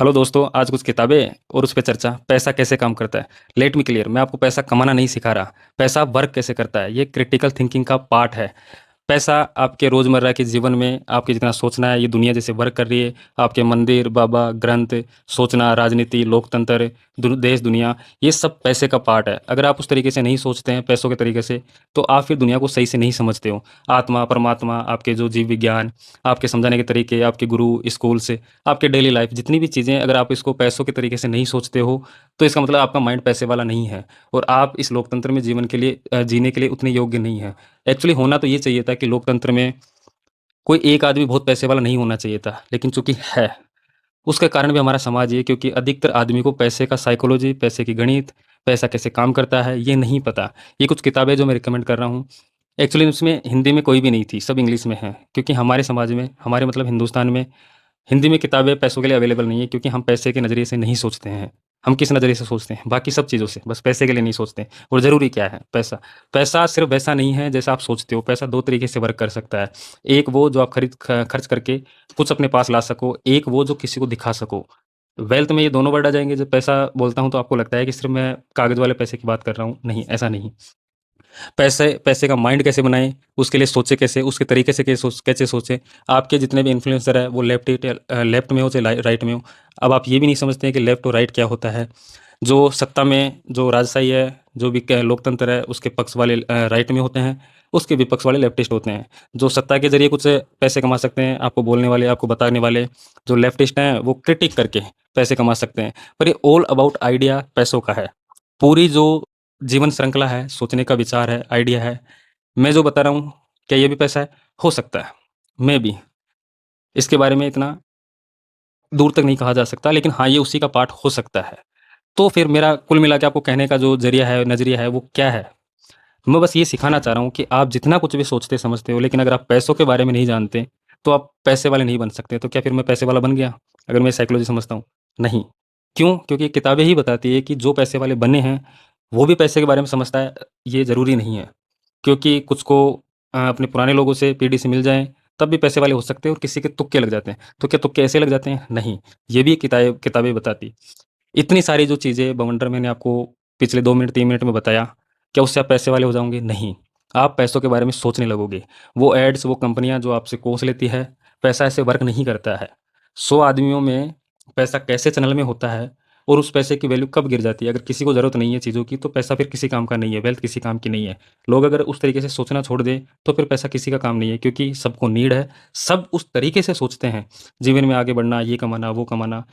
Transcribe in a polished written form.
Hello दोस्तों, आज कुछ किताबें और उस पे चर्चा। पैसा कैसे काम करता है? लेट मी क्लियर, मैं आपको पैसा कमाना नहीं सिखा रहा। पैसा वर्क कैसे करता है, ये क्रिटिकल थिंकिंग का पार्ट है। पैसा आपके रोज़मर्रा के जीवन में आपके जितना सोचना है, ये दुनिया जैसे वर्क कर रही है। आपके मंदिर, बाबा, ग्रंथ, सोचना, राजनीति, लोकतंत्र, देश दुनिया, ये सब पैसे का पार्ट है। अगर आप उस तरीके से नहीं सोचते हैं, पैसों के तरीके से, तो आप फिर दुनिया को सही से नहीं समझते हो। आत्मा, परमात्मा, आपके जो जीव विज्ञान, आपके समझाने के तरीके, आपके गुरु, स्कूल से, आपके डेली लाइफ, जितनी भी चीज़ें, अगर आप इसको पैसों के तरीके से नहीं सोचते हो, तो इसका मतलब आपका माइंड पैसे वाला नहीं है और आप इस लोकतंत्र में जीवन के लिए जीने के लिए उतने योग्य नहीं है। एक्चुअली होना तो ये चाहिए था कि लोकतंत्र में कोई एक आदमी बहुत पैसे वाला नहीं होना चाहिए था, लेकिन चूँकि है, उसका कारण भी हमारा समाज ही है, क्योंकि अधिकतर आदमी को पैसे का साइकोलॉजी, पैसे की गणित, पैसा कैसे काम करता है, ये नहीं पता। ये कुछ किताबें जो मैं रिकमेंड कर रहा हूँ, एक्चुअली उसमें हिंदी में कोई भी नहीं थी, सब इंग्लिश में हैं, क्योंकि हमारे समाज में, हमारे मतलब हिंदुस्तान में, हिंदी में किताबें पैसों के लिए अवेलेबल नहीं है, क्योंकि हम पैसे के नज़रिए से नहीं सोचते हैं। हम किस नज़रिए से सोचते हैं? बाकी सब चीज़ों से, बस पैसे के लिए नहीं सोचते हैं। और ज़रूरी क्या है? पैसा। पैसा सिर्फ़ वैसा नहीं है जैसा आप सोचते हो। पैसा 2 तरीके से वर्क कर सकता है। एक वो जो आप खर्च करके कुछ अपने पास ला सको, एक वो जो किसी को दिखा सको। वेल्थ में ये दोनों वर्ड आ जाएँगे। जब पैसा बोलता हूँ तो आपको लगता है कि सिर्फ़ मैं कागज़ वाले पैसे की बात कर रहा हूँ। नहीं, ऐसा नहीं। पैसे पैसे का माइंड कैसे बनाएँ, उसके लिए सोचें कैसे, उसके तरीके से कैसे सोचें। आपके जितने भी इन्फ्लुएंसर हैं, वो लेफ्ट में हो चाहे राइट में हो। अब आप ये भी नहीं समझते हैं कि लेफ्ट और राइट क्या होता है। जो सत्ता में जो राजशाही है, जो भी क लोकतंत्र है, उसके पक्ष वाले राइट में होते हैं, उसके विपक्ष वाले लेफ्टिस्ट होते हैं। जो सत्ता के ज़रिए कुछ पैसे कमा सकते हैं, आपको बोलने वाले, आपको बताने वाले, जो लेफ्टिस्ट हैं, वो क्रिटिक करके पैसे कमा सकते हैं। पर ये ऑल अबाउट आइडिया पैसों का है। पूरी जो जीवन श्रृंखला है, सोचने का विचार है, आइडिया है, मैं जो बता रहा हूँ, क्या ये भी पैसा है? हो सकता है, मेबी। इसके बारे में इतना दूर तक नहीं कहा जा सकता, लेकिन हाँ, ये उसी का पार्ट हो सकता है। तो फिर मेरा कुल मिला के आपको कहने का जो ज़रिया है, नज़रिया है, वो क्या है? मैं बस ये सिखाना चाह रहा हूँ कि आप जितना कुछ भी सोचते समझते हो, लेकिन अगर आप पैसों के बारे में नहीं जानते, तो आप पैसे वाले नहीं बन सकते। तो क्या फिर मैं पैसे वाला बन गया, अगर मैं साइकोलॉजी समझता हूँ? नहीं। क्यों? क्योंकि किताबें ही बताती है कि जो पैसे वाले बने हैं, वो भी पैसे के बारे में समझता है, ये ज़रूरी नहीं है। क्योंकि कुछ को अपने पुराने लोगों से, पीढ़ी से मिल जाएँ, तब भी पैसे वाले हो सकते हैं और किसी के तुक्के लग जाते हैं। तो क्या तुक्के ऐसे लग जाते हैं? नहीं। ये भी किताबें बताती। इतनी सारी जो चीज़ें बवंडर मैंने आपको पिछले 2 मिनट 3 मिनट में बताया, क्या उससे आप पैसे वाले हो जाओगे? नहीं। आप पैसों के बारे में सोचने लगोगे। वो एड्स, वो कंपनियाँ जो आपसे कोस लेती है, पैसा ऐसे वर्क नहीं करता है। 100 आदमियों में पैसा कैसे चैनल में होता है और उस पैसे की वैल्यू कब गिर जाती है? अगर किसी को ज़रूरत नहीं है चीज़ों की, तो पैसा फिर किसी काम का नहीं है, वेल्थ किसी काम की नहीं है। लोग अगर उस तरीके से सोचना छोड़ दें, तो फिर पैसा किसी का काम नहीं है, क्योंकि सबको नीड है। सब उस तरीके से सोचते हैं, जीवन में आगे बढ़ना, ये कमाना, वो कमाना।